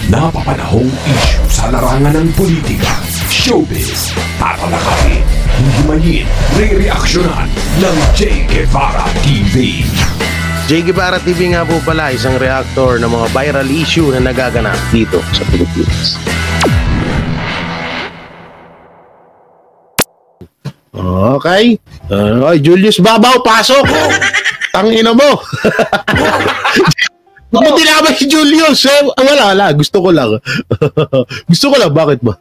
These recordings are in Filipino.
napapanahong issue sa larangan ng politika, showbiz, tatalakayin, hihimayin, re-reaksyonan ng J. Guevara TV. J. Guevara TV nga po pala, isang reactor ng mga viral issue na nagaganap dito sa Pilipinas. Okay. Julius Babaw, pasok! Tangina mo! Buti na ba si Julius? Wala. Gusto ko lang. Bakit ba?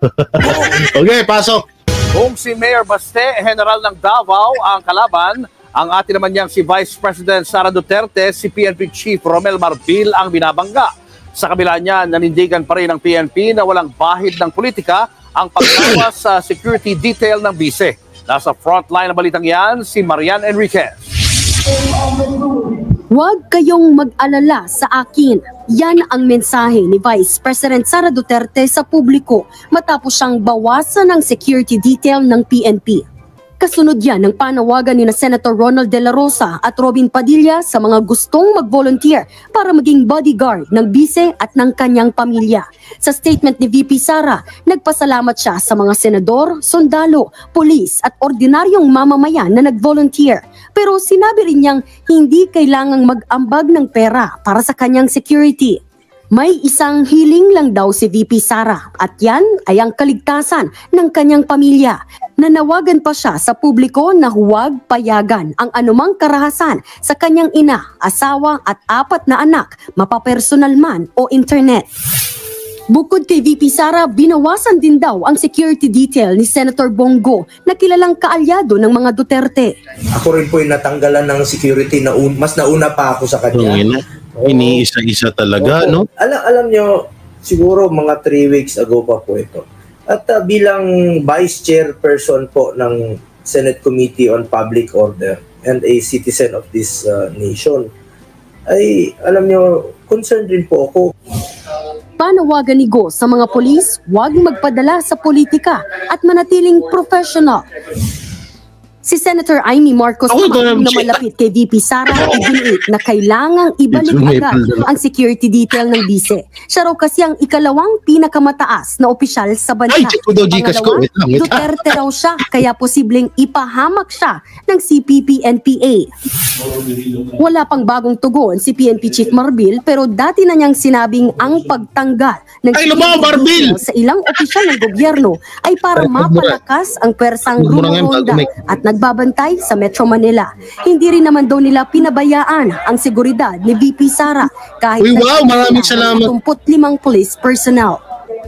Okay, pasok. Kung si Mayor Baste, General ng Davao, ang kalaban, ang atin naman niyang si Vice President Sara Duterte, si PNP Chief Romel Marbil ang binabangga. Sa kabila niya, nanindigan pa rin ng PNP na walang bahid ng politika ang paggawas sa security detail ng bise. Nasa frontline na balitang yan, si Marian Enriquez. Huwag kayong mag-alala sa akin. Yan ang mensahe ni Vice President Sara Duterte sa publiko matapos siyang bawasan ng security detail ng PNP. Kasunod yan ng panawagan ni Senator Ronald De La Rosa at Robin Padilla sa mga gustong mag-volunteer para maging bodyguard ng bise at ng kanyang pamilya. Sa statement ni VP Sara, nagpasalamat siya sa mga senador, sundalo, pulis at ordinaryong mamamayan na nag-volunteer. Pero sinabi rin niyang hindi kailangang mag-ambag ng pera para sa kanyang security. May isang hiling lang daw si VP Sara at yan ay ang kaligtasan ng kanyang pamilya. Nanawagan pa siya sa publiko na huwag payagan ang anumang karahasan sa kanyang ina, asawa at 4 na anak, mapapersonal man o internet. Bukod kay VP Sara, binawasan din daw ang security detail ni Senator Bongo na kilalang kaalyado ng mga Duterte. Ako rin po yung natanggalan ng security na mas nauna pa ako sa kanya. Iniisa-isa talaga, no? Alam nyo, siguro mga 3 weeks ago pa po ito. At bilang Vice Chairperson po ng Senate Committee on Public Order and a citizen of this nation, ay alam nyo, concerned rin po ako. Panawagan ni Go sa mga polis, huwag magpadala sa politika at manatiling professional. Si Senator Amy Marcos naman na malapit kay VP Sara iginiit na kailangang ibalik agad ang security detail ng bise. Siya raw kasi ang ikalawang pinakamataas na opisyal sa bansa. Pangalawa, Duterte raw siya kaya posibleng ipahamak siya ng CPP-NPA. Wala pang bagong tugon si PNP Chief Marbil pero dati na niyang sinabing ang pagtanggal ng security detail sa ilang opisyal ng gobyerno ay para mapalakas ang pwersang rumoronda at nagbabantay sa Metro Manila. Hindi rin naman daw nila pinabayaan ang seguridad ni VP Sara kahit maraming salamat. 25 police personnel.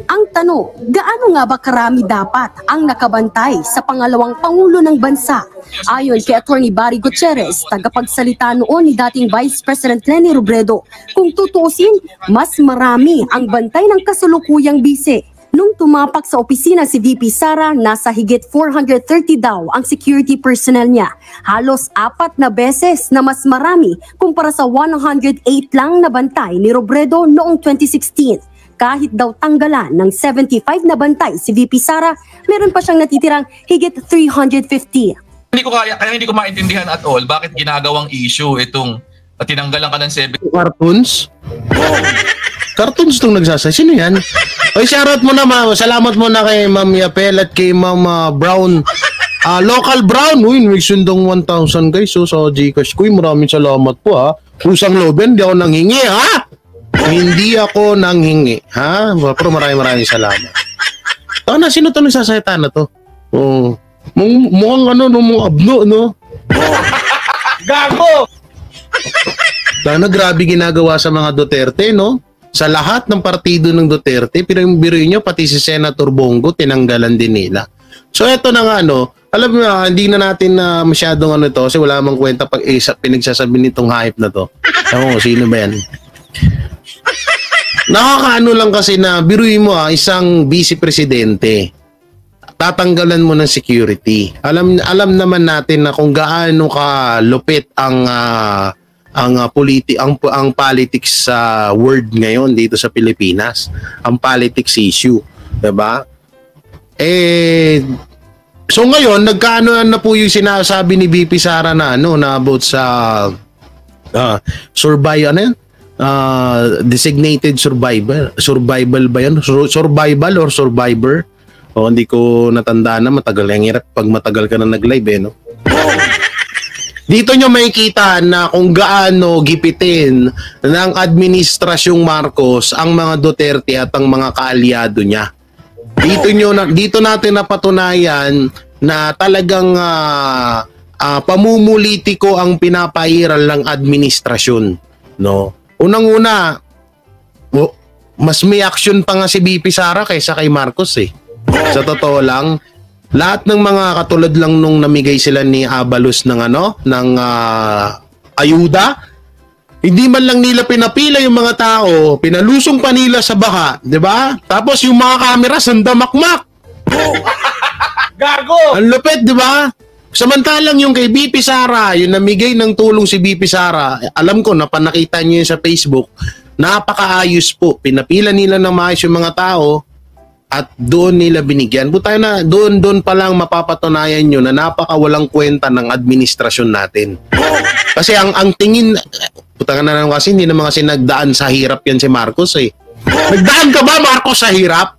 Ang tanong, gaano nga ba karami dapat ang nakabantay sa pangalawang Pangulo ng Bansa? Ayon kay Attorney Barry Gutierrez, tagapagsalita noon ni dating Vice President Leni Robredo, kung tutuusin, mas marami ang bantay ng kasulukuyang bise. Nung tumapak sa opisina si VP Sara, nasa higit 430 daw ang security personnel niya. Halos 4 na beses na mas marami kumpara sa 108 lang na bantay ni Robredo noong 2016. Kahit daw tanggalan ng 75 na bantay si VP Sara, meron pa siyang natitirang higit 350. Kaya hindi ko maintindihan at all bakit ginagawang issue itong tinanggalan ka ng 7 cartoons? Cartoons itong nagsasay. Sino yan? Oy, shoutout mo na, ma'am. Salamat mo na kay Ma'am Yapel at kay Ma'am Brown. Local Brown. Uy, may sundong 1,000 guys. So, sa Gcash ko, maraming salamat po ha. Pusang loben, hindi ako nanghingi ha. Hindi ako nanghingi ha. Pero maraming salamat. Sino to nagsasayta na to? Oh. Mukhang mukhang abno, no? Gago! Grabe ginagawa sa mga Duterte, no? Sa lahat ng partido ng Duterte, pero yung biro nyo, pati si Senator Bongo, tinanggalan din nila. So eto na nga, no, alam mo, hindi na natin masyadong to, kasi wala mang kwenta pag pinagsasabi nitong hype na to. Ako, sino ba yan? Nakakaano lang kasi na, biruin mo isang vice-presidente, tatanggalan mo ng security. Alam naman natin na kung gaano ka lupit ang politics sa world ngayon dito sa Pilipinas, ang politics issue, 'di ba? So ngayon nagkaano na po yung sinasabi ni VP Sara na na about sa designated survival ba yan? Survival or survivor? O hindi ko natanda na, matagal ang hirap pag matagal ka na nag-live no? Dito nyo makikita na kung gaano gipitin ng administrasyong Marcos ang mga Duterte at ang mga kaalyado niya. Dito natin napatunayan na talagang pamumulitiko ang pinapairal ng administrasyon, no? Unang-una, mas may action pa nga si BP Sara kaysa kay Marcos eh. Sa totoo lang, lahat ng mga katulad lang nung namigay sila ni Abalos ng ayuda, hindi man lang nila pinapila yung mga tao, pinalusong pa nila sa baha, 'di ba? Tapos yung mga camera sandamakmak. Gago! Ang lupit, 'di ba? Samantalang yung kay BP Sara, yung namigay ng tulong si BP Sara, alam ko na panakita niyo yun sa Facebook, napakaayos po. Pinapila nila ng maayos yung mga tao at doon nila binigyan. Butay na doon pa lang mapapatunayan nyo na napakawalang kwenta ng administrasyon natin. Kasi ang tingin, putang na naman kasi hindi naman kasi nagdaan sa hirap yan si Marcos eh. Nagdaan ka ba Marcos sa hirap?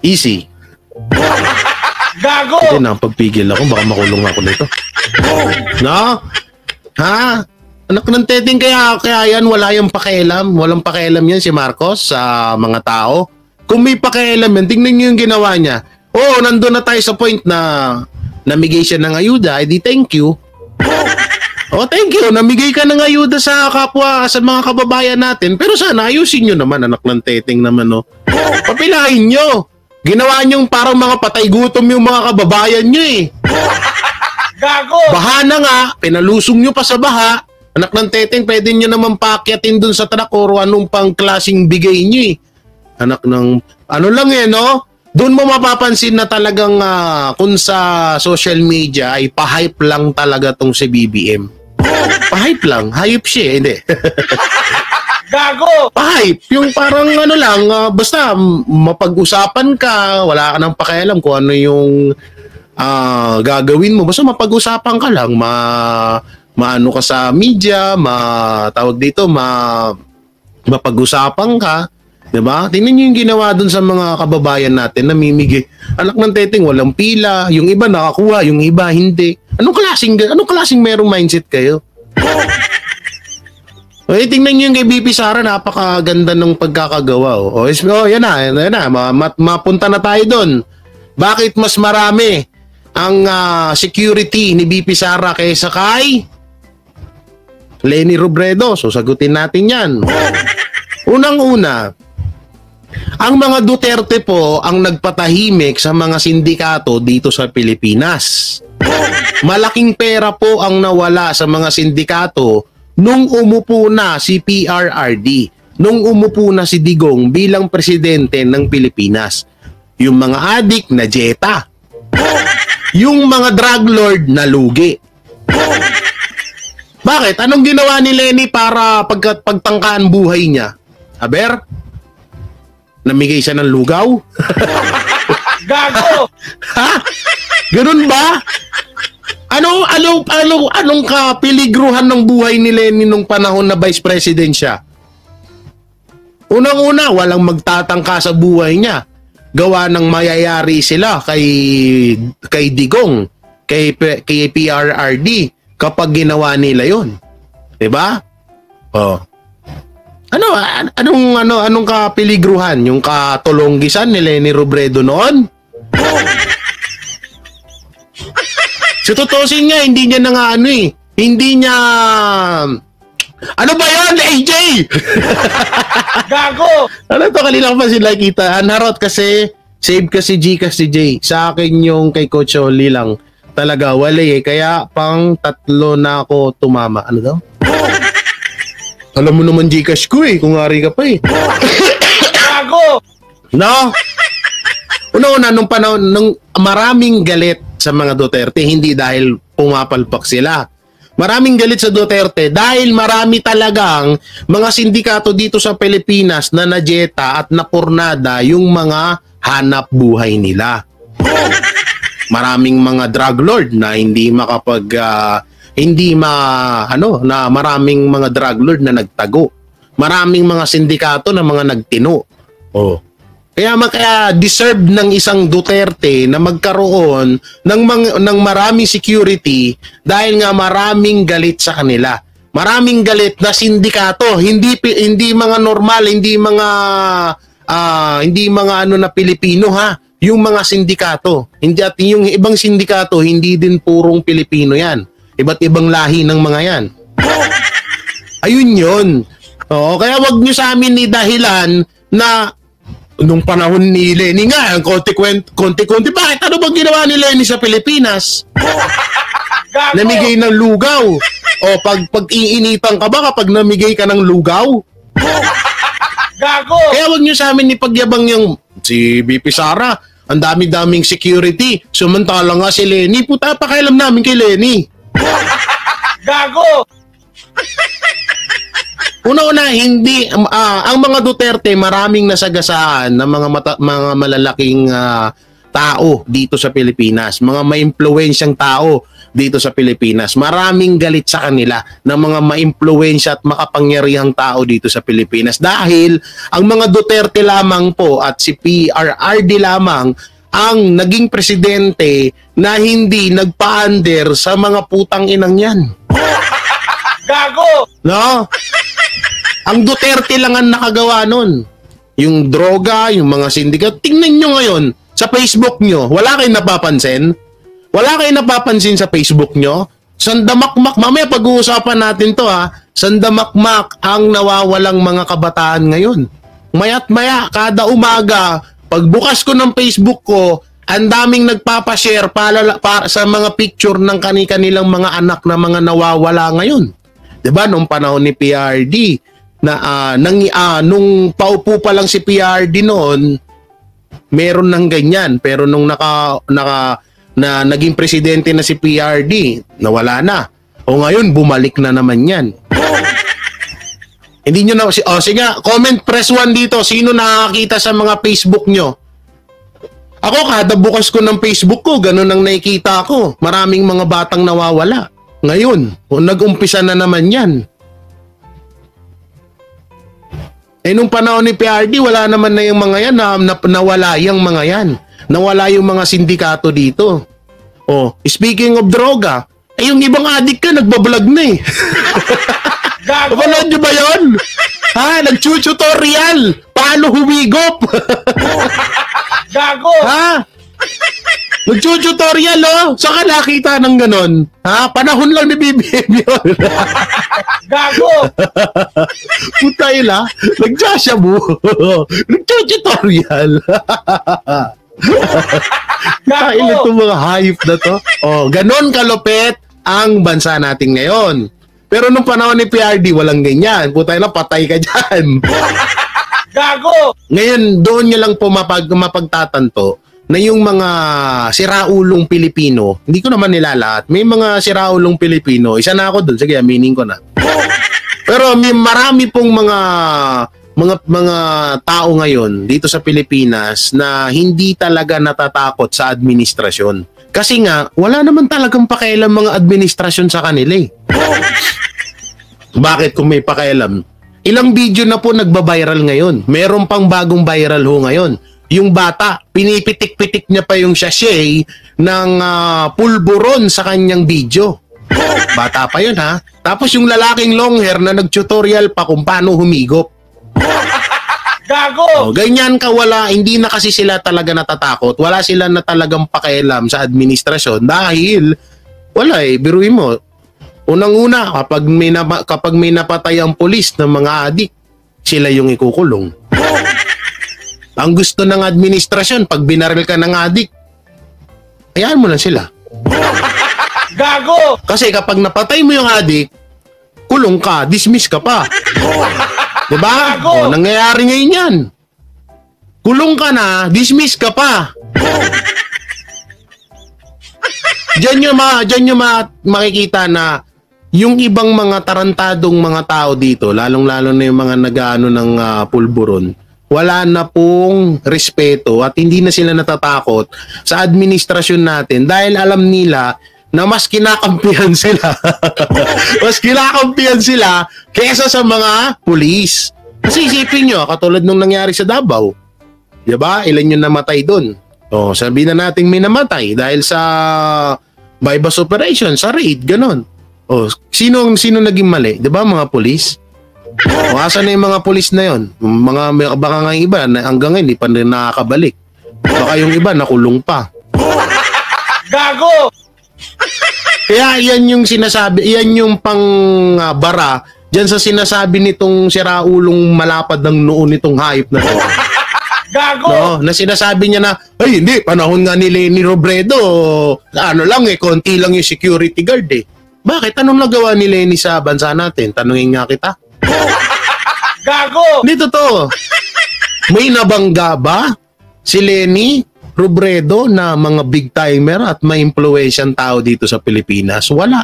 Easy. Gago! Hindi na, pagpigil ako, baka makulong ako nito. No? Ha? Anak ng teteng, kaya yan, wala yung pakialam. Walang pakialam yan si Marcos sa mga tao. Kung may pakialam yan, tingnan nyo yung ginawa niya. Oo, nandun na tayo sa point na namigay siya ng ayuda, edi thank you. Oh, thank you. Namigay ka ng ayuda sa kapwa, sa mga kababayan natin. Pero sana ayusin nyo naman, anak ng teteng naman, no? Papilahin nyo. Ginawa nyong parang mga patay gutom yung mga kababayan nyo eh. Gago! Baha na nga, pinalusong nyo pa sa baha. Anak ng teteng, pwede nyo naman paakyatin dun sa truck or anong pang klaseng bigay nyo eh. Anak ng, ano lang eh, no? Doon mo mapapansin na talagang kung sa social media ay pa-hype lang talaga tong si BBM. Pa-hype lang. Hype siya eh, hindi. Gago! Pa-hype. Yung parang ano lang, basta mapag-usapan ka, wala ka nang pakialam kung ano yung gagawin mo. Basta mapag-usapan ka lang, maano ka sa media, tawag dito, mapag-usapan ka, 'di ba? Tingnan niyo yung ginawa doon sa mga kababayan natin, namimigay. Anak ng teteng, walang pila, yung iba nakakuha, yung iba hindi. Anong klaseng merong mindset kayo? Eh, tingnan niyo yung kay BP Sara, napakaganda ng pagkakagawa. Yan na, mapunta na tayo doon. Bakit mas marami ang security ni BP Sara kaysa kay Leni Robredo? So, sagutin natin yan. Unang-una, ang mga Duterte po ang nagpatahimik sa mga sindikato dito sa Pilipinas. Malaking pera po ang nawala sa mga sindikato nung umupo na si PRRD, nung umupo na si Digong bilang presidente ng Pilipinas. Yung mga adik na jeta. Yung mga drug lord na lugi. Bakit? Anong ginawa ni Leni para pagtangkaan buhay niya? Aber? Namigay siya ng lugaw? Gago! Ha? Ganun ba? Anong kapiligruhan ng buhay ni Leni nung panahon na vice president siya? Unang-una, walang magtatangka sa buhay niya. Gawa ng mayayari sila kay Digong, kay PRRD kapag ginawa nila 'yon. 'Di ba? Oh. Anong kapiligruhan? Yung katulonggisan ni Leni Robredo noon? So, tutusin nga, hindi niya na nga hindi niya, ano ba yan, AJ? Gago! Ano to, kanila ko pa sila kita. Anharot kasi, save kasi Gcash si Jay. Sa akin yung kay Coach Oli lang. Talaga, wala eh. Kaya pang 3 na ako tumama. Ano daw? Alam mo naman Gcash ko eh, kung ari ka pa eh. Gago! No? Una-una, nung panahon, nung maraming galit sa mga Duterte, hindi dahil pumapalpak sila. Maraming galit sa Duterte dahil marami talagang mga sindikato dito sa Pilipinas na najeta at napurnada yung mga hanap buhay nila. Maraming mga drug lord na hindi na maraming mga drug lord na nagtago. Maraming mga sindikato na mga nagtino. Oh. Kaya deserve ng isang Duterte na magkaroon ng maraming security dahil nga maraming galit sa kanila. Maraming galit na sindikato, hindi mga normal, hindi mga na Pilipino ha, yung mga sindikato. Hindi at yung ibang sindikato hindi din purong Pilipino 'yan. Iba't ibang lahi ng mga 'yan. Ayun 'yon. Oo, kaya wag niyo sa amin ni dahilan na nung panahon ni Lenny nga, konti-konti. Bakit? Ano bang ginawa ni Lenny sa Pilipinas? Namigay ng lugaw. O pag iinitan ka ba kapag namigay ka ng lugaw? Gago! Kaya wag nyo sa amin ipagyabang yung si BP Sara, ang dami-daming security. Sumantala nga si Lenny, puta pakialam namin kay Lenny. Gago! Una-una, hindi ang mga Duterte maraming nasagasaan ng mga malalaking tao dito sa Pilipinas, mga maimpluwensyang tao dito sa Pilipinas. Maraming galit sa kanila ng mga maimpluwensya at makapangyarihang tao dito sa Pilipinas dahil ang mga Duterte lamang po at si PRRD lamang ang naging presidente na hindi nagpa-under sa mga putang inang yan. Gago! No? Ang Duterte lang ang nakagawa nun. Yung droga, yung mga sindikat. Tingnan nyo ngayon sa Facebook nyo. Wala kayong napapansin? Wala kayong napapansin sa Facebook nyo? Sandamakmak. Mamaya pag-uusapan natin to ha. Sandamakmak ang nawawalang mga kabataan ngayon. Maya't maya, kada umaga, pagbukas ko ng Facebook ko, ang daming nagpapashare para sa mga picture ng kanilang mga anak na mga nawawala ngayon. 'Di ba nung panahon ni PRD na nung paupo pa lang si PRD noon, meron ng ganyan, pero nung naging presidente na si PRD, nawala na. O ngayon bumalik na naman 'yan. Hindi nyo na sige, comment press 1 dito. Sino nakakita sa mga Facebook nyo? Ako kada bukas ko ng Facebook ko, ganun ang nakikita ko. Maraming mga batang nawawala. Ngayon, nag-umpisa na naman 'yan. Nung panahon ni PRD, wala naman na yung mga yan, nawala yung mga yan. Nawala yung mga sindikato dito. Oh, speaking of droga, yung ibang addict ka, nagbablog na eh. Napanood nyo ba yun? Ha? Nag-tutorial. Paano humigop? Gago! Ha? Nag-tutorial oh. Saan ka nakita ng ganon? Ha? Panahon lang ni BBM yun. Gago! Putay la. Nag-jashabu. Nag-tutorial. Kain itong mga hayop na to. Oh, ganon kalupit ang bansa natin ngayon. Pero nung panahon ni PRD, walang ganyan. Putay la, patay ka dyan. Gago! Ngayon, doon nyo lang po mapagtatanto na yung mga siraulong Pilipino, hindi ko naman nilalahat, may mga siraulong Pilipino, isa na ako doon, sige, aminin ko na. Pero may marami pong mga tao ngayon dito sa Pilipinas na hindi talaga natatakot sa administrasyon. Kasi nga, wala naman talagang pakialam mga administrasyon sa kanila eh. Bakit kung may pakialam? Ilang video na po nagba-viral ngayon. Meron pang bagong viral ho ngayon. Yung bata, pinipitik-pitik niya pa yung sachet ng pulburon sa kanyang video. Bata pa yun ha. Tapos yung lalaking long hair na nag-tutorial pa kung paano humigop. Gago! Oh, ganyan ka wala, hindi na kasi sila talaga natatakot. Wala sila na talagang pakialam sa administrasyon dahil wala eh, biruin mo. Unang-una, kapag may napatay ang pulis ng mga adik, sila yung ikukulong. Ang gusto ng administrasyon, pag binaril ka ng adik, hayaan mo lang sila. Gago! Kasi kapag napatay mo yung adik, kulong ka, dismiss ka pa. Diba? O, nangyayari ngayon yan. Kulong ka na, dismiss ka pa. Diyan nyo makikita na yung ibang mga tarantadong mga tao dito, lalong-lalo na yung mga nag-aano ng pulburon, wala na pong respeto at hindi na sila natatakot sa administrasyon natin dahil alam nila na mas kinakampihan sila. Mas kinakampihan sila kaysa sa mga pulis. Kasi isipin nyo, katulad nung nangyari sa Davao. Diba? Ilan yung namatay doon? O, sabihin na natin may namatay dahil sa bypass operation, sa raid, ganon. O, sino naging mali? Diba mga pulis? O, asan na yung mga pulis na yon? Baka nga yung iba, hanggang ngayon, hindi pa rin nakakabalik. Baka yung iba, nakulong pa. Gago! Kaya yan yung sinasabi, yan yung bara diyan sa sinasabi nitong siraulong malapad ng noon nitong hayop na to. Gago! No, na sinasabi niya na, ay hindi, panahon nga ni Leni Robredo, ano lang konti lang yung security guard eh. Bakit? Anong nagawa ni Leni sa bansa natin? Tanungin nga kita. Gago! Dito to. May nabangga ba si Leni Robredo na mga big timer at may impluwensyang tao dito sa Pilipinas? Wala.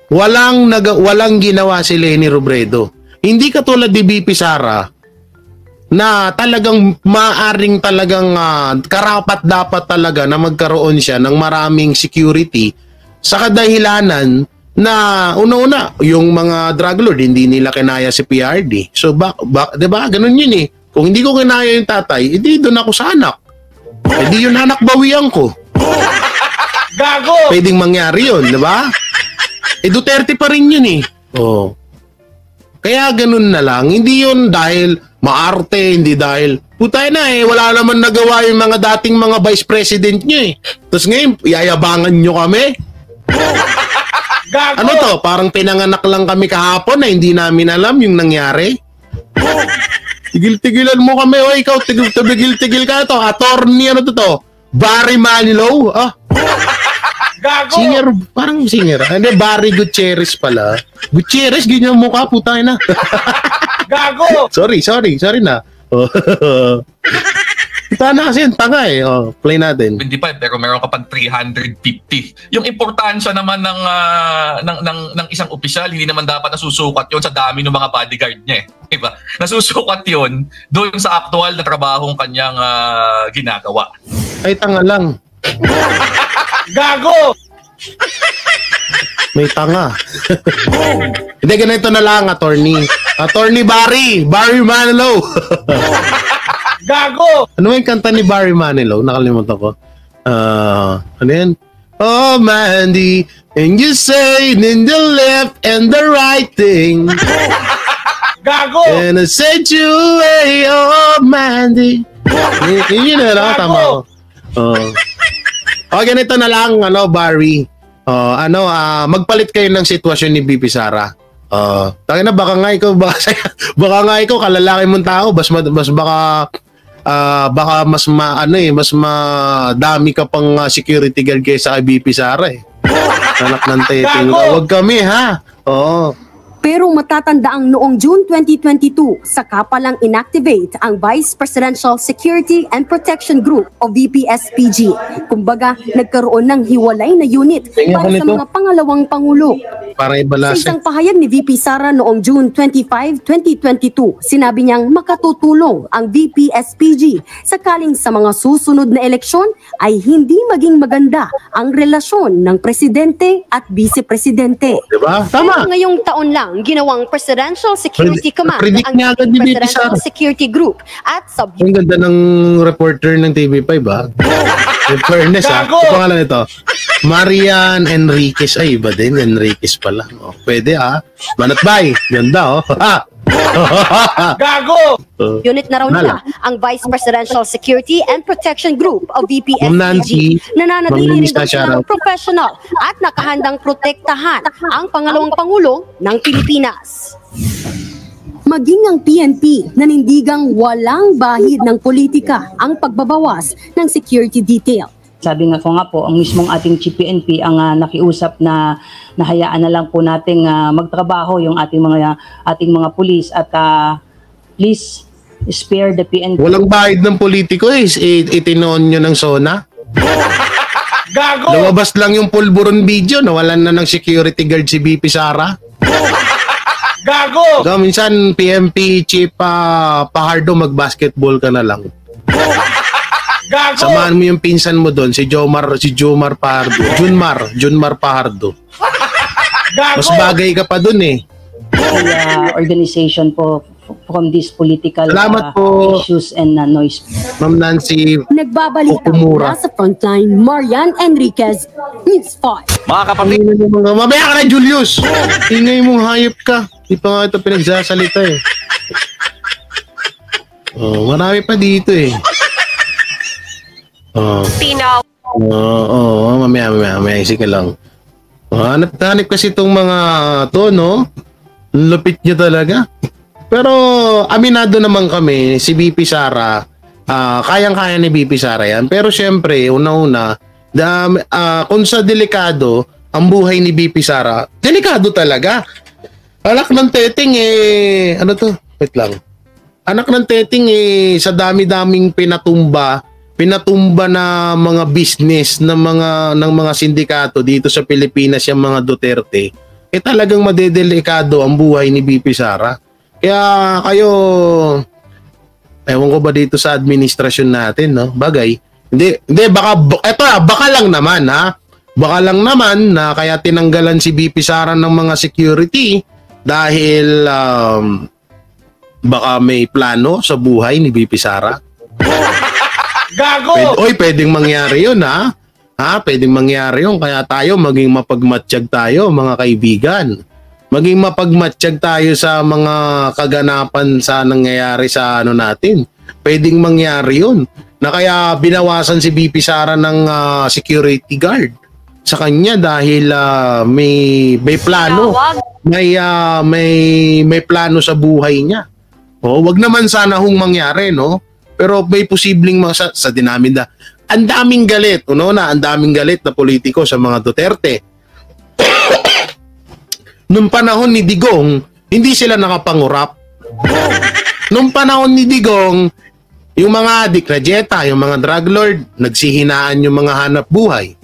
Walang ginawa si Leni Robredo. Hindi katulad ni BP Sara na talagang maaring talagang karapat dapat talaga na magkaroon siya ng maraming security sa kadahilanan na una-una yung mga drug lord hindi nila kinaya si PRD. So 'di ba? Ganun yun eh. Kung hindi ko kinaya yung tatay, hindi doon ako sa anak. Hindi yung anak bawian ko. Gago! Pwedeng mangyari yun, di ba? Duterte pa rin yun eh. Oh. Kaya ganun na lang. Hindi yun dahil maarte, hindi dahil putay na wala naman nagawa yung mga dating mga vice president nyo eh. Tapos ngayon, yayabangan nyo kami. Gago! Ano to? Parang pinanganak lang kami kahapon na hindi namin alam yung nangyari. Tigil-tigilan mo kami. O ikaw, tigil-tigil ka to. Attorney, ano to? Barry Manilow. Gago! Singer, parang singer. Hindi, Barry Gutierrez pala. Gutierrez, ganyan mo ka, putay na. Gago! Sorry na. Kita na kasi yung tanga eh. Play natin. 25 pero meron ka pang 350. Yung importansya naman ng isang opisyal, hindi naman dapat nasusukat yon sa dami ng mga bodyguard niya eh. Diba? Nasusukat yon doon sa aktual na trabahong kanyang ginagawa. Ay, tanga lang. Gago! May tanga. Hindi, ganito na lang, attorney. Attorney Barry Manilow. Gago! Ano yung kanta ni Barry Manilow? Nakalimutan ko. Ano yan? Oh, Mandy, and you say in the left and the right thing. Gago! And I sent you away, oh, Mandy. Yun na lang, tama ko. Ganito na lang, Barry. Magpalit kayo ng sitwasyon ni BP Sara. Tangina na baka nga ikaw kalalaki mong tao, baka mas madami ka pang security guard kaysa kay BP Sara eh. Anak ng teteng. Huwag kami ha. Oo. Pero matatandaang noong June 2022, saka palang inactivate ang Vice Presidential Security and Protection Group o VPSPG. Kumbaga, nagkaroon ng hiwalay na unit para sa mga pangalawang pangulo. Para ibalase. Sa isang pahayag ni VP Sara noong June 25, 2022, sinabi niyang makatutulong ang VPSPG sakaling sa mga susunod na eleksyon ay hindi maging maganda ang relasyon ng presidente at vice-presidente. Diba? Tama. Ngayong taon lang, ginawang Presidential Security Command ang Presidential Presidential Security Group at Ang ganda ng reporter ng TV5 ba? In fairness Gago! Ito pangalan nito. Marian Enriquez. Ay, iba din. Enriquez pala. Pwede Manatbay. Ganda Gago! Unit na raw nila ang Vice Presidential Security and Protection Group o VPSPG. Nananatili rin silang professional at nakahandang protektahan ang pangalawang pangulo ng Pilipinas. Maging ang PNP nanindigang walang bahid ng politika ang pagbabawas ng security detail. Sabi nga po, ang mismong ating Chief PNP ang nakiusap na nahayaan na lang po nating magtrabaho yung ating mga pulis at please spare the PNP. Walang bahid ng politiko itinoon nyo ng SONA. Gago! Lumabas lang yung pulburon video, nawalan na ng security guard si BP Sara. Gago! Minsan PNP Chief Pahardo mag-basketball ka na lang. Samahan mo yung pinsan mo doon, si Jomar Pahardo. Junmar Pahardo. Mas bagay ka pa doon eh. Organization po from these political Salamat po, issues and noise. Ma'am Nancy. Nagbabalita Okumura. mula sa Frontline, Marian Enriquez, News 5. Mga kapatid, Mamaya ka na, Julius. Ingay mong hayop ka. Di pa nga ito pinagsasalita eh. Oh, marami pa dito eh. Oh. Mamaya, sige lang. Hanap kasi itong mga to, no? Lupit niya talaga. Pero aminado naman kami, si BP Sara, kayang-kaya ni BP Sara yan. Pero syempre, una-una, kung sa delikado, ang buhay ni BP Sara, delikado talaga. Anak ng teteng ano to? Wait lang. Anak ng teteng sa dami-daming pinatumba na mga business ng mga sindikato dito sa Pilipinas, yung mga Duterte, talagang madedelikado ang buhay ni BP Sara. Kaya kayo, ewan ko ba dito sa administrasyon natin, no? Bagay. Hindi, baka lang naman, ha? Baka lang naman na kaya tinanggalan si BP Sara ng mga security dahil baka may plano sa buhay ni BP Sara. gago! Pwedeng mangyari yun, ha? Pwedeng mangyari yun. Kaya tayo maging mapagmatsyag tayo, mga kaibigan. Maging mapagmatsyag tayo sa mga kaganapan sa nangyayari sa natin. Pwedeng mangyari yun. Na kaya binawasan si BP Sara ng security guard sa kanya dahil may plano. May plano sa buhay niya. Wag naman sana hong mangyari, no? Pero may posibleng sa dinamida. Ang daming galit, ang daming galit na politiko sa mga Duterte. Nung panahon ni Digong, hindi sila nakapangurap. Nung panahon ni Digong, yung mga adik na jeta, yung mga drug lord, nagsihinaan yung mga hanap buhay.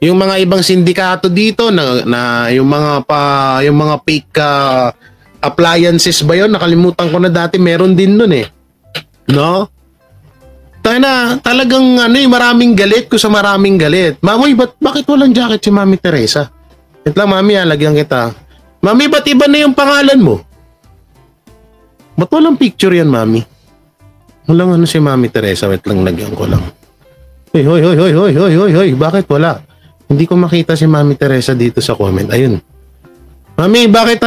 Yung mga ibang sindikato dito na yung mga fake appliances ba yun? Nakalimutan ko na dati, meron din nun eh. No? Talagang maraming galit ko sa maraming galit. Mami, bakit walang jacket si Mami Teresa? Ito lang, Mami, lagyan kita. Mami, ba't iba na yung pangalan mo? Ba't walang picture yan, Mami? Walang si Mami Teresa. Wait lang, lagyan ko lang. Hoy, bakit wala? Hindi ko makita si Mami Teresa dito sa comment. Ayun. Mami, bakit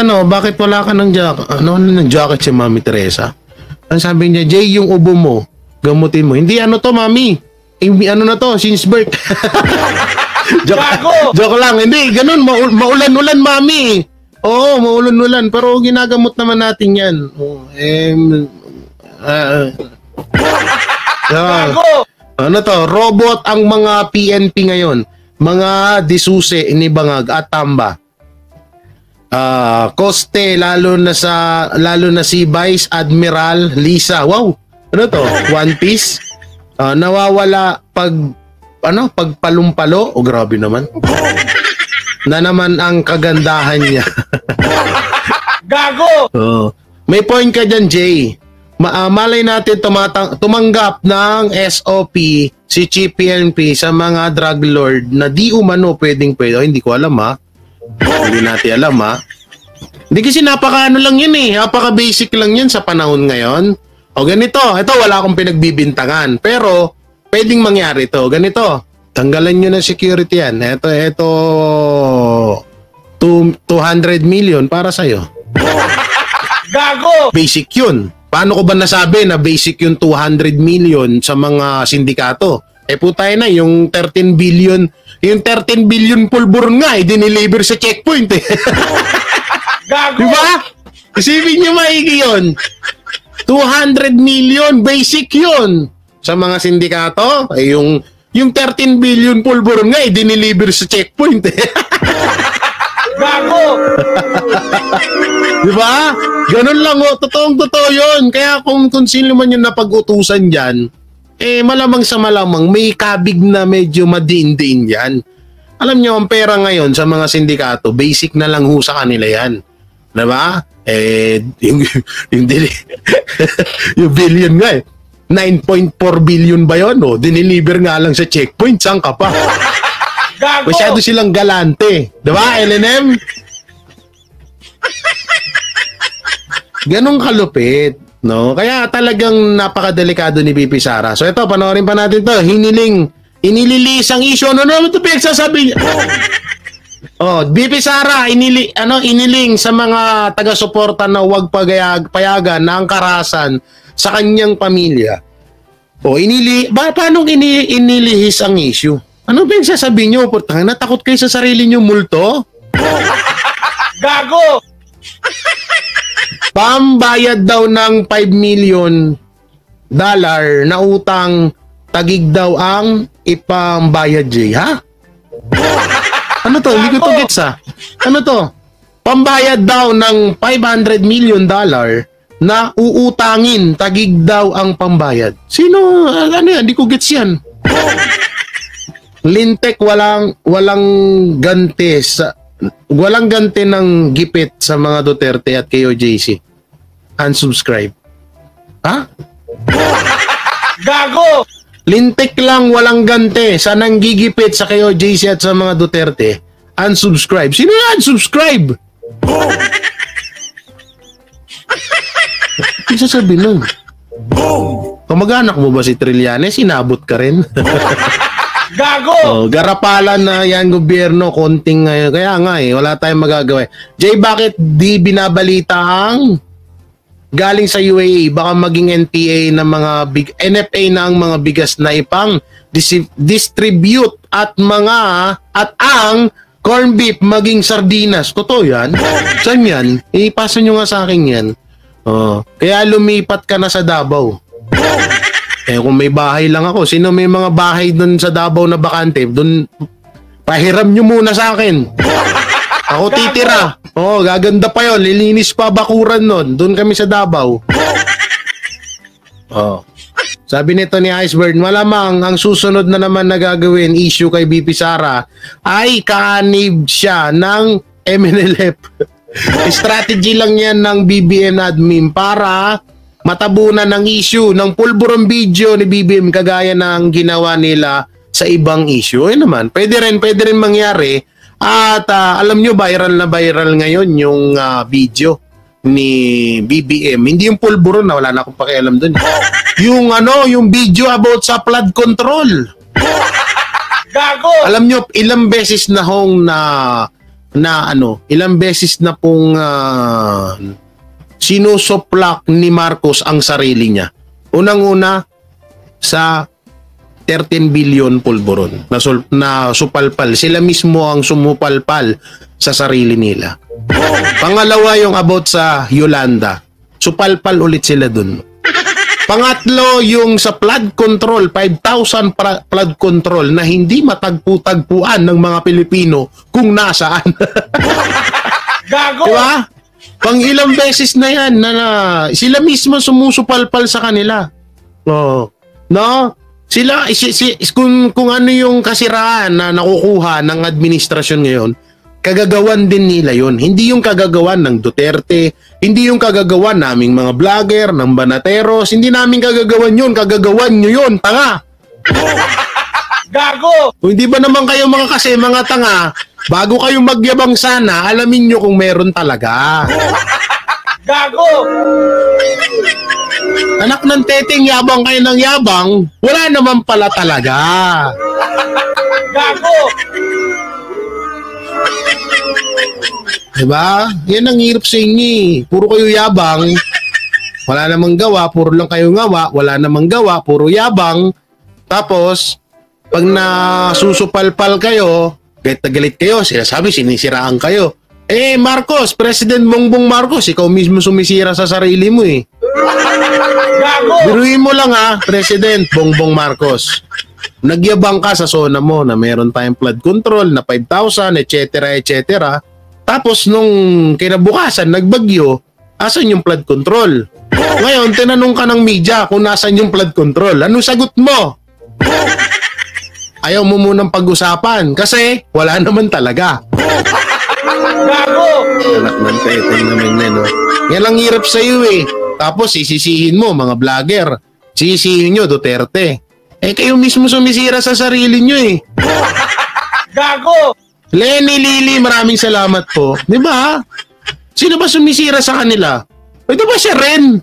wala ka ng jacket? Ng jacket si Mami Teresa? Ang sabi niya, Jay, yung ubo mo, gamutin mo. Hindi to, Mami. Na to, since birth. Joke lang. Hindi, ganun. Maulan-ulan, Mami. Oo, maulan-ulan. Pero ginagamot naman natin yan. Robot ang mga PNP ngayon. Mga Disuse, Inibangag at Tamba. Koste, lalo na si Vice Admiral Lisa. Wow! One Piece. Nawawala pagpalumpalo. Grabe naman. Na naman ang kagandahan niya. Gago! May point ka dyan, Jay. Malay natin tumanggap ng SOP si Chief PNP sa mga drug lord na di umano pwede. Hindi ko alam, ha? Hindi natin alam, ha? Hindi kasi lang yun eh. Napaka-basic lang yun sa panahon ngayon. O ganito, ito wala akong pinagbibintangan. Pero, pwedeng mangyari ito. Ganito, tanggalan nyo na security yan. Ito, 200 million para sa'yo. Gago! Basic yun. Paano ko ba nasabi na basic yung 200 million sa mga sindikato? Putay na, yung 13 billion pulburon nga, diniliver sa checkpoint eh. Gago! Diba? Isipin nyo maigi yun. 200 million, basic yun. Sa mga sindikato, yung 13 billion pulburon nga, diniliver sa checkpoint eh. Gago! Diba? Ganun lang, totoong-totoo yun. Kaya kung sino man yung napag-utusan dyan, malamang sa malamang may kabig na medyo madiin-diin yan. Alam nyo, ang pera ngayon sa mga sindikato, basic na lang ho sa kanila yan. Diba? Yung billion nga eh. 9.4 billion ba yun? O, diniliver nga lang sa checkpoint. Saan ka pa? Gago! Masyado silang galante. Diba, LNM? Ganong kalupit. No? Kaya talagang napakadelikado ni BP Sara. So ito, panoorin pa natin to. Inilis ang issue. Ano naman ito pinagsasabi niya? Oh, BP Sara, iniling sa mga taga-suporta na huwag payagan na ang karahasan sa kanyang pamilya. O, paano inilihis ang issue? Ano ba yung sasabihin nyo? Putang, natakot kayo sa sarili nyo multo? Gago! Pambayad daw ng $5 million na utang, tagig daw ang ipambayad, Jay, ha? Ano to? Hindi ko to gets, ha? Ano to? Pambayad daw ng $500 million na uutangin, tagig daw ang pambayad. Sino? Ano yan? Hindi ko gets yan. Lintek walang ganti ng gipit sa mga Duterte at KOJC. Unsubscribe. Ha? Gago! Lintek lang walang ganti sa nanggigipit sa KOJC at sa mga Duterte. Unsubscribe. Sino yan? Unsubscribe? Ano sasabihin nun? Kamag-anak mo ba si Trillanes? Inabot ka rin? Gago! Oh, garapalan na yan gobyerno, konting ngayon. Kaya nga wala tayong magagawa. Jay, bakit di binabalita ang galing sa UAE? Baka maging NPA ng mga NFA na ang mga bigas na ipang distribute at ang corn beef maging sardinas. Totoo yan? Saan yan? Ipasa nyo nga sa akin yan. Oh, kaya lumipat ka na sa Davao. Kung may bahay lang ako, sino may mga bahay doon sa Davao na bakante, doon pahiram nyo muna sa akin. Ako titira. Oh, gaganda pa yon, lilinis pa bakuran nun. Doon kami sa Davao. Oh. Sabi nito ni Iceberg, malamang ang susunod na naman na gagawin issue kay BP Sara ay kaanib siya ng MNLF. Strategy lang yan ng BBM admin para matabunan ng issue ng pulburong video ni BBM kagaya ng ginawa nila sa ibang issue. Ayun naman, pwede rin mangyari. At alam nyo, viral na viral ngayon yung video ni BBM. Hindi yung pulburon na, wala na akong pakialam dun. Yung video about sa flood control. Gago! Alam nyo, ilang beses na ilang beses na pong sinusuplak ni Marcos ang sarili niya. Unang-una sa 13 billion pulburon na supalpal. Sila mismo ang sumupalpal sa sarili nila. Pangalawa yung about sa Yolanda. Supalpal ulit sila dun. Pangatlo yung sa flood control, 5,000 flood control na hindi matagpu-tagpuan ng mga Pilipino kung nasaan. Gago! Diba? Pang ilang beses na yan na sila mismo sumusupalpal sa kanila. Oh. No? Sila kung ano yung kasiraan na nakukuha ng administrasyon ngayon, kagagawan din nila yon. Hindi yung kagagawan ng Duterte, hindi yung kagagawan naming mga vlogger, ng Banateros, hindi namin kagagawan yun, kagagawan nyo yun, tanga. Gago! Kung hindi ba naman kayo mga tanga, bago kayo magyabang sana, alamin nyo kung meron talaga. Gago! Anak ng teteng, yabang kayo ng yabang, wala naman pala talaga. Gago! Diba? Yan ang hirap sa inyo. Puro kayo yabang, wala namang gawa, puro lang kayo ngawa, wala namang gawa, puro yabang. Tapos, pag nasusupalpal kayo, galit na galit kayo, sinasabi, sinisiraan kayo. Marcos, President Bongbong Marcos, ikaw mismo sumisira sa sarili mo eh. Gago! Biruin mo lang President Bongbong Marcos. Nagyabang ka sa zona mo na meron tayong flood control na 5,000, etc. etc. Tapos nung kinabukasan, nagbagyo, asan yung flood control? Ngayon, tinanong ka ng media kung nasan yung flood control. Anong sagot mo? Ayaw mo munang pag-usapan kasi wala naman talaga. Gago! Anak ng teteng naman yan, no? Yan ang hirap sa iyo eh. Tapos isisihin mo mga vlogger. sisihin nyo, Duterte. Kayo mismo sumisira sa sarili nyo eh. Gago! Lenny, Lily, maraming salamat po. Di ba? Sino ba sumisira sa kanila? Ito ba siya rin?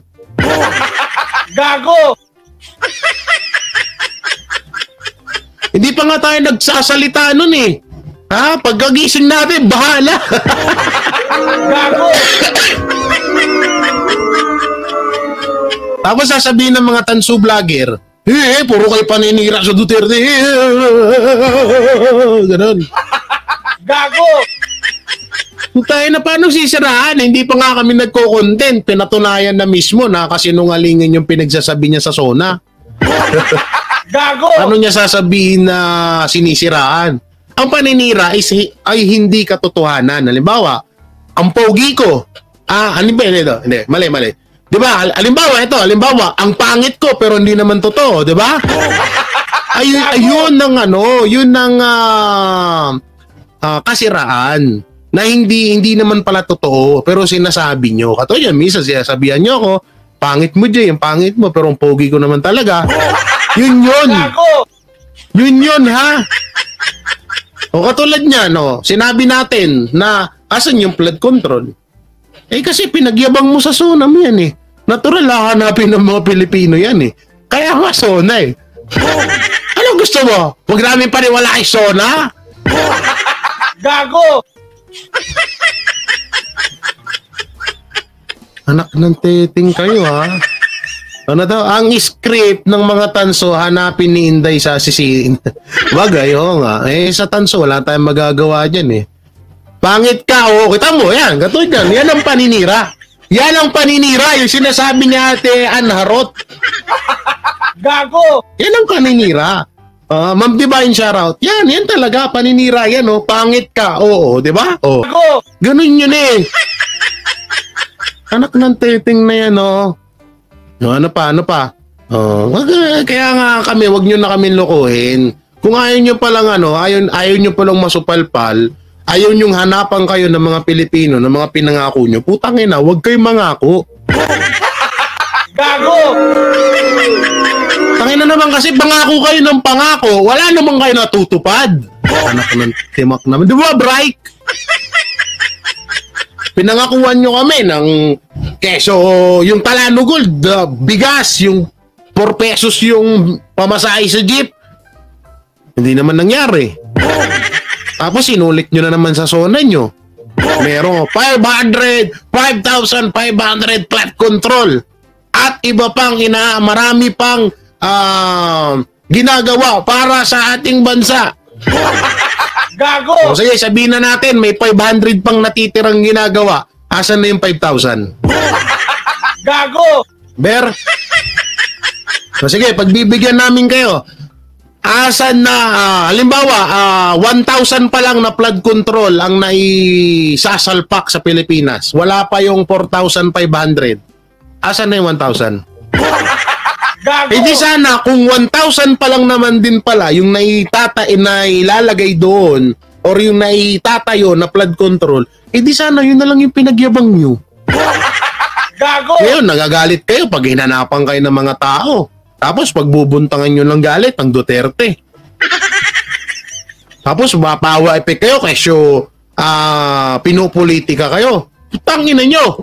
Gago! Hindi pa nga tayo nagsasalita nun eh. Ha? Pagkagising natin, bahala. Gago! Tapos sasabihin ng mga tansu vlogger, puro kayo paninira sa Duterte. Ganon. Gago! Tayo na paano sisiraan? Hindi pa nga kami nagko-content. Pinatunayan na mismo na kasinungalingan yung pinagsasabi niya sa SONA. Gago! Ano niya sasabihin na sinisiraan? Ang paninira ay hindi katotohanan. Halimbawa, ang pogi ko. Ano ba ito? Hindi, mali. Di ba? Halimbawa, ang pangit ko pero hindi naman totoo, di ba? Ayun ng kasiraan na hindi naman pala totoo pero sinasabi nyo. Katulad yan, minsan sinasabihan nyo ako, pangit mo Jay, ang pangit mo pero ang pogi ko naman talaga. Yun. Yun ha. O katulad niya, sinabi natin na asan yung flood control? Kasi pinagyabang mo sa SONA mo yan eh. Natural hahanapin ng mga Pilipino yan eh. Kaya nga SONA eh. Ano gusto mo? Huwag namin paniwala kay SONA? Gago! Anak ng teting kayo ha. Ano daw? Ang script ng mga tanso hanapin ni Inday sa sisiin. Bagay, nga. Sa tanso wala tayong magagawa dyan eh. Pangit ka, kita mo, yan. Katulad yan. Yan ang paninira. Yan ang paninira. Yung sinasabi ni Ate Anharot. Gago! Yan ang paninira. Ma'am Divine shoutout. Yan talaga. Paninira yan, Pangit ka. Oo, di ba? Gago! Ganun yun eh. Anak ng teting na yan, Ano pa? Kaya nga kami, wag nyo na kami lokohin. Kung ayaw nyo palang ayaw nyo palang masupalpal, ayaw nyong hanapan kayo ng mga Pilipino, ng mga pinangako nyo, putang ina, wag kayo mangako. Gago! Tangina naman kasi pangako kayo ng pangako, wala naman kayo natutupad. Anak ng timak naman. Di ba, Bright? Pinangakuan nyo kami ng keso, yung Talano Gold, bigas, yung 4 pesos yung pamasahe sa jeep. Hindi naman nangyari. Tapos sinulit nyo na naman sa SONA nyo. Merong 5,500 flood control. At iba pang marami pang ginagawa para sa ating bansa. Gago! Sige, sabihin na natin, may 500 pang natitirang ginagawa. Asan na yung 5,000? Gago! Ber? Sige, pagbibigyan namin kayo. Asan na, halimbawa, 1,000 pa lang na flood control ang naisasalpak sa Pilipinas. Wala pa yung 4,500. Asan na yung 1,000? Gago! Hindi sana kung 1,000 pa lang naman din pala yung nailalagay doon or yung naitatayo na flood control, hindi sana yun na lang yung pinagyabang nyo. Gago! Ngayon, nagagalit kayo pag hinanapan kayo ng mga tao. Tapos pagbubuntangan nyo ng galit ang Duterte. Tapos mapawa epic kayo kesyo pinupolitika kayo. Tangina nyo!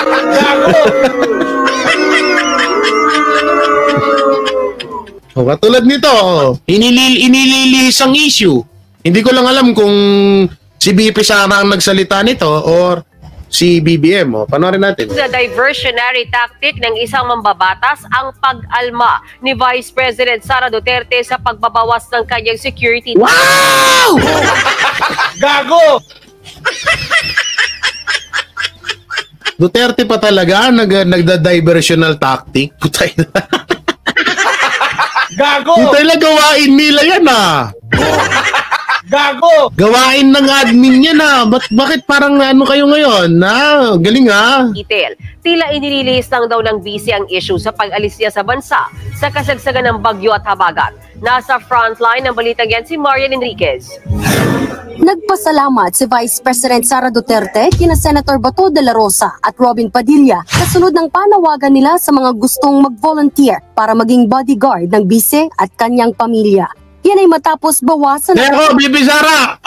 Gago! O, katulad nito, inililihis ang issue. Hindi ko lang alam kung si BP Sara ang nagsalita nito or si BBM. O, panoorin natin. Sa diversionary tactic ng isang mambabatas ang pag-alma ni Vice President Sara Duterte sa pagbabawas ng kanyang security. Wow! Gago! Duterte pa talaga nagda-diversional tactic. Putay na. Gago! Putay na gawain nila yan Gago! Gawain ng admin yan Bakit parang ano kayo ngayon? Galing Detail. Tila inililihis lang daw ng VC ang issue sa pag-alis niya sa bansa sa kasagsagan ng bagyo at habagat. Nasa frontline ng balitang yan si Marian Enriquez. Nagpasalamat si Vice President Sara Duterte kina Senator Bato de la Rosa at Robin Padilla kasunod ng panawagan nila sa mga gustong mag-volunteer para maging bodyguard ng bise at kanyang pamilya. Yan ay matapos bawasan... Bibi Sara!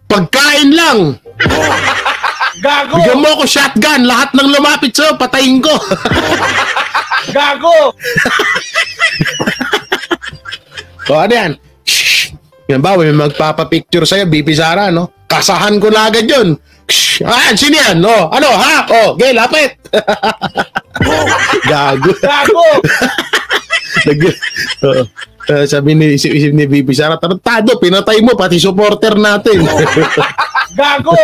Pagkain lang! Gago! Bigyan mo ako shotgun, lahat ng lumapit sa'yo, patayin ko! Gago! Ano yan? Shhh! Yan ba, may magpapapicture sa'yo, Bibi Sara, no? Kasahan ko na agad yun! Shhh! Sino yan? Okay, lapit! Gago! Gago! Sabi isip ni Bibi Sara, tarantado, pinatay mo, pati supporter natin. Gago!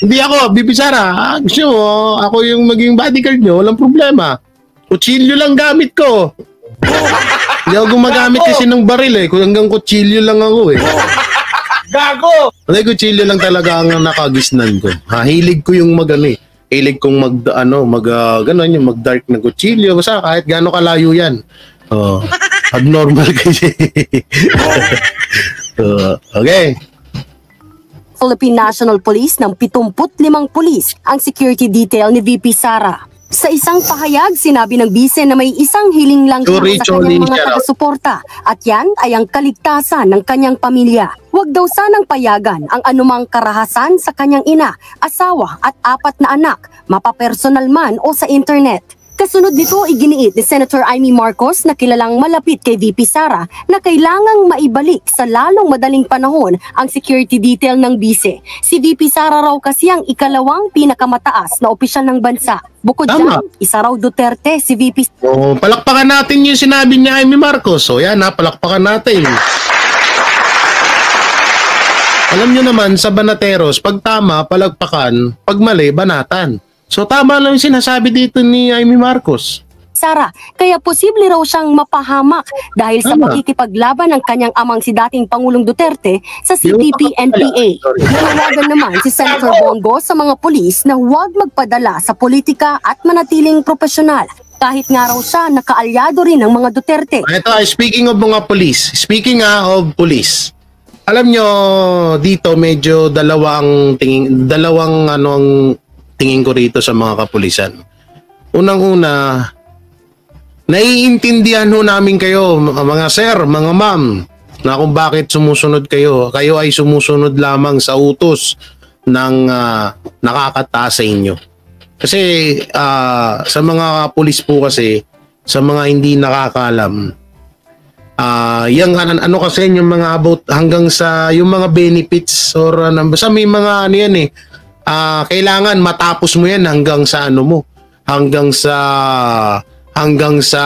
Hindi ako, Bibi Sara, gusto mo, ako yung maging bodyguard nyo, walang problema. Kutsilyo lang gamit ko. Hindi ako gumagamit kasi ng baril kung hanggang kutsilyo lang ako Gago! Kutsilyo lang talaga ang nakagisnan ko. Hilig ko yung hilig kong mag-dark na kutsilyo. Basta kahit gaano kalayo yan. Abnormal kasi. Okay. Philippine National Police ng 75 pulis ang security detail ni VP Sara. Sa isang pahayag, sinabi ng bise na may isang hiling lang siya sa kanyang mga taga-suporta at yan ay ang kaligtasan ng kanyang pamilya. Huwag daw sanang payagan ang anumang karahasan sa kanyang ina, asawa at 4 na anak, mapapersonal man o sa internet. Kasunod nito, iginiit ni Senator Amy Marcos na kilalang malapit kay VP Sara na kailangang maibalik sa lalong madaling panahon ang security detail ng bise. Si VP Sara raw kasi ang ikalawang pinakamataas na opisyal ng bansa. Bukod dyan, isa raw Duterte si VP. Palakpakan natin yung sinabi ni Amy Marcos. Yan palakpakan natin. Alam nyo naman sa Banateros, pag tama, palagpakan, pag mali, banatan. So tama lang yung sinasabi dito ni Amy Marcos. Sara, kaya posible raw siyang mapahamak dahil sa pakikipaglaban ng kanyang amang si dating Pangulong Duterte sa CPP-NPA. Nanawagan naman si Senator Bongo sa mga pulis na huwag magpadala sa politika at manatiling profesional. Kahit nga raw siya, nakaalyado rin ng mga Duterte. Ito, speaking of mga pulis, alam nyo dito medyo dalawang tingin ko rito sa mga kapulisan. Unang-una, naiintindihan ho namin kayo, mga sir, mga ma'am, na kung bakit sumusunod kayo. Kayo ay sumusunod lamang sa utos ng nakakataas sa inyo. Kasi sa mga pulis po kasi, sa mga hindi nakakaalam, yung kasi yung mga about hanggang sa yung mga benefits or basta may mga yan kailangan matapos mo yan hanggang sa hanggang sa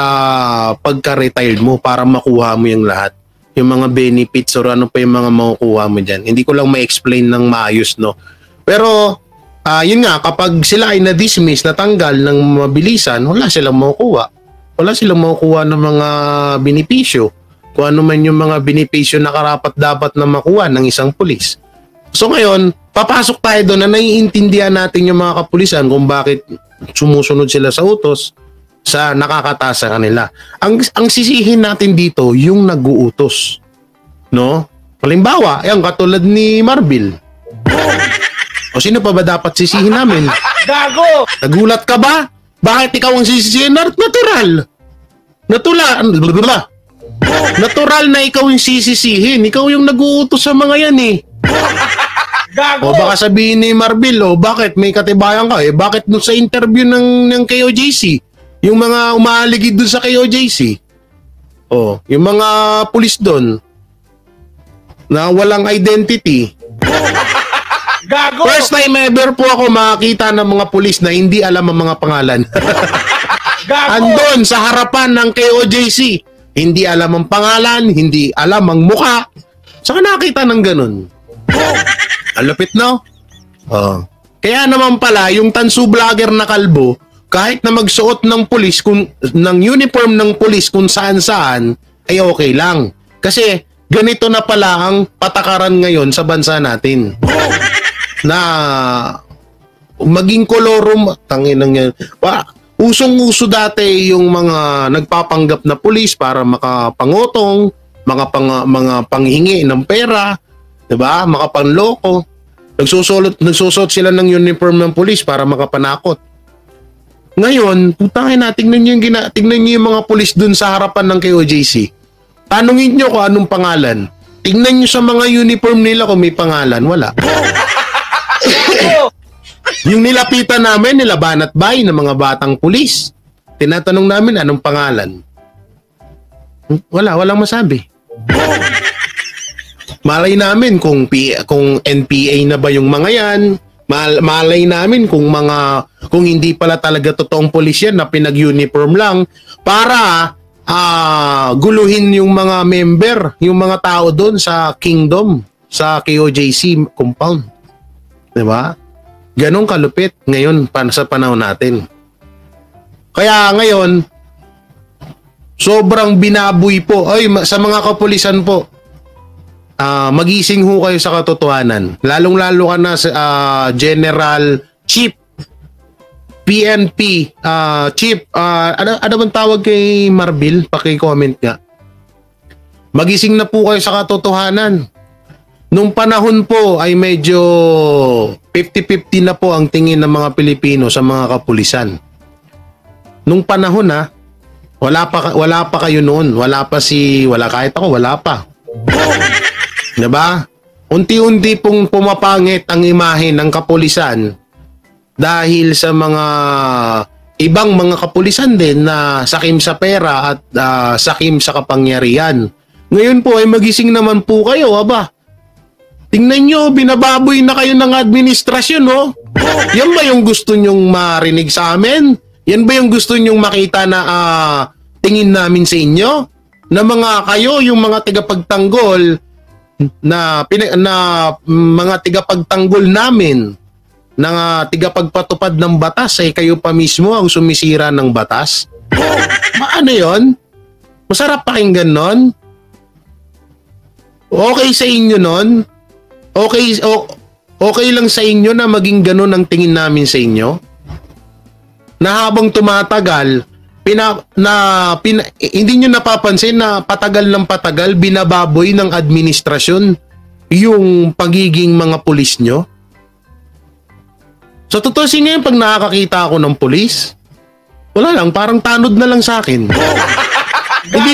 pagka-retired mo para makuha mo yung lahat. Yung mga benefits or ano pa yung mga makukuha mo dyan. Hindi ko lang ma-explain ng maayos, no? Pero, yun nga, kapag sila ay na-dismiss, natanggal ng mabilisan, wala silang makukuha. Wala silang makukuha ng mga benepisyo. Kung ano man yung mga benepisyo na karapat dapat na makuha ng isang pulis. So ngayon, papasok tayo doon na naiintindihan natin yung mga kapulisan kung bakit sumusunod sila sa utos sa nakakataas sa kanila. Ang sisihin natin dito, yung nag-uutos. No? Halimbawa, yan, katulad ni Marbil. O sino pa ba dapat sisihin namin? Gago! Nagulat ka ba? Bakit ikaw ang sisihin? Natural na ikaw yung sisisihin. Ikaw yung nag-uutos sa mga yan Gago! O baka sabihin ni Marbil, bakit may katibayan ka? Bakit doon sa interview ng KOJC? Yung mga umaaligid doon sa KOJC? Yung mga pulis doon na walang identity. Gago! First time ever po ako makakita ng mga pulis na hindi alam ang mga pangalan. Gago! Andun sa harapan ng KOJC. Hindi alam ang pangalan, hindi alam ang mukha. Saka nakita ng ganun. Alapit, no? Kaya naman pala, yung tansu vlogger na kalbo, kahit na magsuot ng pulis, ng uniform ng pulis kung saan-saan, ay okay lang. Kasi ganito na pala ang patakaran ngayon sa bansa natin. Na maging kolorum, tanginang yan. Usong-uso dati yung mga nagpapanggap na pulis para makapangotong, mga panghingi ng pera, 'di ba? Makapanloko. Nagsusot sila ng uniform ng pulis para makapanakot. Ngayon, putangin na, tingnan niyo yung mga pulis dun sa harapan ng KOJC. Tanungin niyo kung anong pangalan. Tingnan niyo sa mga uniform nila kung may pangalan, wala. Yung nilapitan namin, nila Banat Bay ng mga batang pulis. Tinatanong namin anong pangalan. Walang masabi. Malay namin kung NPA na ba yung mga yan. Malay namin kung hindi pala talaga totoong pulis yan na pinag-uniform lang para guluhin yung mga member, yung mga tao doon sa Kingdom, sa KOJC compound. 'Di ba? Ganong kalupit ngayon sa panahon natin. Kaya ngayon, sobrang binaboy po. Ay, sa mga kapulisan po, magising ho kayo sa katotohanan. Lalong-lalo ka na sa General Chief PNP, Chief, ano bang tawag kay Marbil? Paki-comment nga. Magising na po kayo sa katotohanan. Nung panahon po ay medyo 50-50 na po ang tingin ng mga Pilipino sa mga kapulisan. Nung panahon wala pa kayo noon. Wala kahit ako, wala pa. Diba? Unti-unti pong pumapangit ang imahe ng kapulisan dahil sa mga ibang mga kapulisan din na sakim sa pera at sakim sa kapangyarihan. Ngayon po ay magising naman po kayo, aba. Tingnan nyo, binababoy na kayo ng administrasyon, no? Yan ba yung gusto nyong marinig sa amin? Yan ba yung gusto nyong makita na tingin namin sa inyo? Na mga kayo, yung mga tagapagtanggol na mga tagapagtanggol namin na tagapagpatupad ng batas ay kayo pa mismo ang sumisira ng batas? Ano yon? Masarap pakinggan nun? Okay sa inyo nun? Okay lang sa inyo na maging ganun ang tingin namin sa inyo? Na habang tumatagal, hindi nyo napapansin na patagal ng patagal, binababoy ng administrasyon yung pagiging mga pulis nyo? So, totoo ngayon, pag nakakakita ako ng pulis, wala lang, parang tanod na lang sa akin. Hindi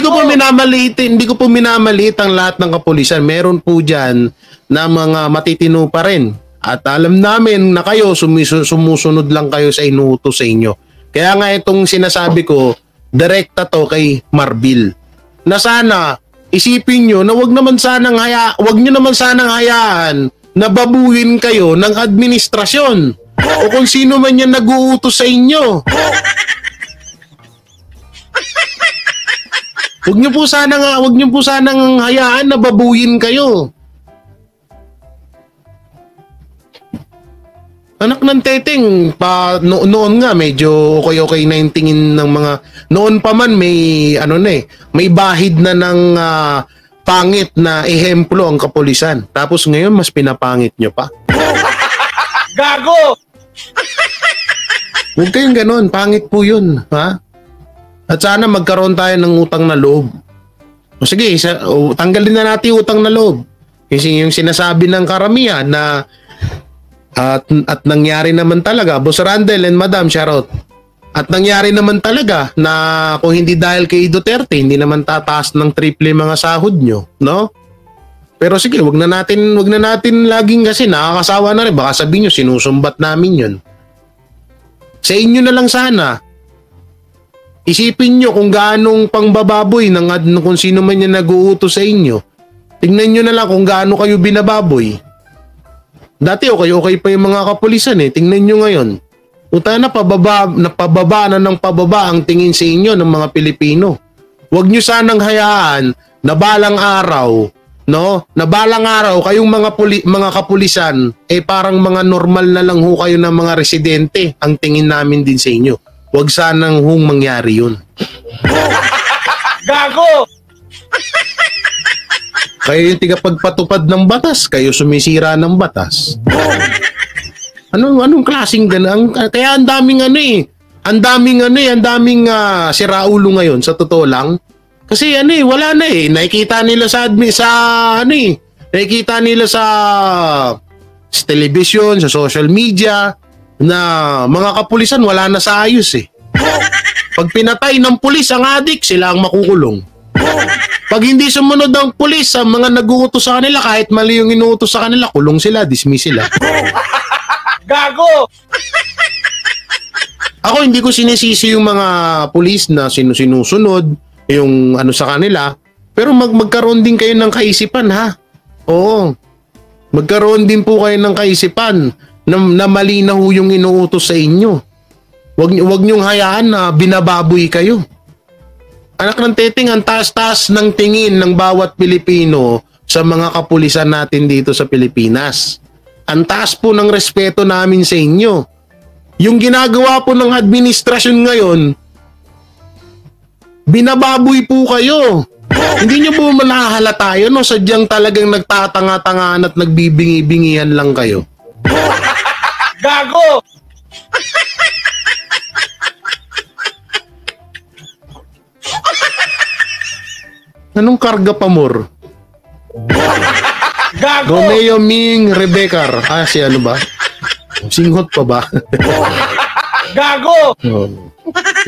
ko po minamaliit ang lahat ng kapulisan. Meron po dyan na mga matitino pa rin. At alam namin na kayo, sumusunod lang kayo sa inuutos sa inyo. Kaya nga itong sinasabi ko, direkta to kay Marbil. Na sana, isipin nyo na wag nyo naman sanang hayaan na babuhin kayo ng administrasyon. O kung sino man yan nag-uutos sa inyo. Huwag niyo po sanang hayaan na babuyin kayo. Anak ng teteng, noon nga medyo okay na yung tingin ng mga, noon pa man may may bahid na ng pangit na ehemplo ang kapulisan. Tapos ngayon mas pinapangit nyo pa. Gago! Huwag kayong ganun, pangit po yun, ha? At sana magkaroon tayo ng utang na loob. O sige, tanggalin na natin utang na loob. Kasi yung sinasabi ng karamihan na at nangyari naman talaga, Boss Randel and Madam Charot, at nangyari naman talaga na kung hindi dahil kay Duterte, hindi naman tataas ng triple mga sahod nyo, no? Pero sige, wag na natin laging, kasi nakakasawa na rin. Baka sabihin nyo, sinusumbat namin yun. Sa inyo na lang sana. Isipin nyo kung gaanong pangbababoy ng kung sino man yan nag-uutos sa inyo. Tingnan nyo na lang kung gaano kayo binababoy. Dati okay pa yung mga kapulisan eh. Tingnan nyo ngayon. Uta na pababa na ng pababa ang tingin sa inyo ng mga Pilipino. Huwag nyo sanang hayaan na balang araw, no? Na balang araw kayong mga kapulisan parang mga normal na lang ho kayo ng mga residente ang tingin namin din sa inyo. Huwag sanang hong mangyari yun. Gago! Kayo yung tigapagpatupad ng batas, kayo sumisira ng batas. Anong klaseng ganun? Kaya ang daming ang daming siraulo ngayon sa totoo lang. Kasi wala na nakikita nila nakikita nila sa television, sa social media na mga kapulisan wala na sa ayos Pag pinatay ng pulis ang adik, sila ang makukulong. Pag hindi sumunod ang pulis sa mga nag-uutos sa kanila, kahit mali yung inuutos sa kanila, kulong sila, dismiss sila. Gago! Ako hindi ko sinisisi yung mga pulis na sinusunod yung sa kanila, pero magkaroon din kayo ng kaisipan Oo. Magkaroon din po kayo ng kaisipan na mali na ho yung inuutos sa inyo. Wag niyong hayaan na binababoy kayo. Anak ng teteng, ang taas-taas ng tingin ng bawat Pilipino sa mga kapulisan natin dito sa Pilipinas. Ang taas po ng respeto namin sa inyo. Yung ginagawa po ng administrasyon ngayon, binababoy po kayo. Hindi nyo po manahalata yun, sadyang talagang nagtatanga-tangaan at nagbibingi-bingihan lang kayo. Gago! Anong karga pamor? Gago! Romeo Ming Rebecca. Si ba? Singhot pa ba? Gago!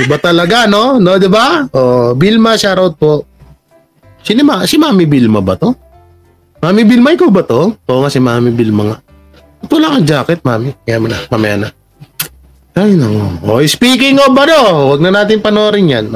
Iba talaga, no? No, di ba? Bilma, shoutout po. Si Mami Bilma ba to? Mami Bilma, ikaw ba to? Oo nga, si Mami Bilma nga. Wala kang jacket, Mami. Kaya mo na, mamaya na. Ay, no. Speaking of huwag na natin panoorin yan.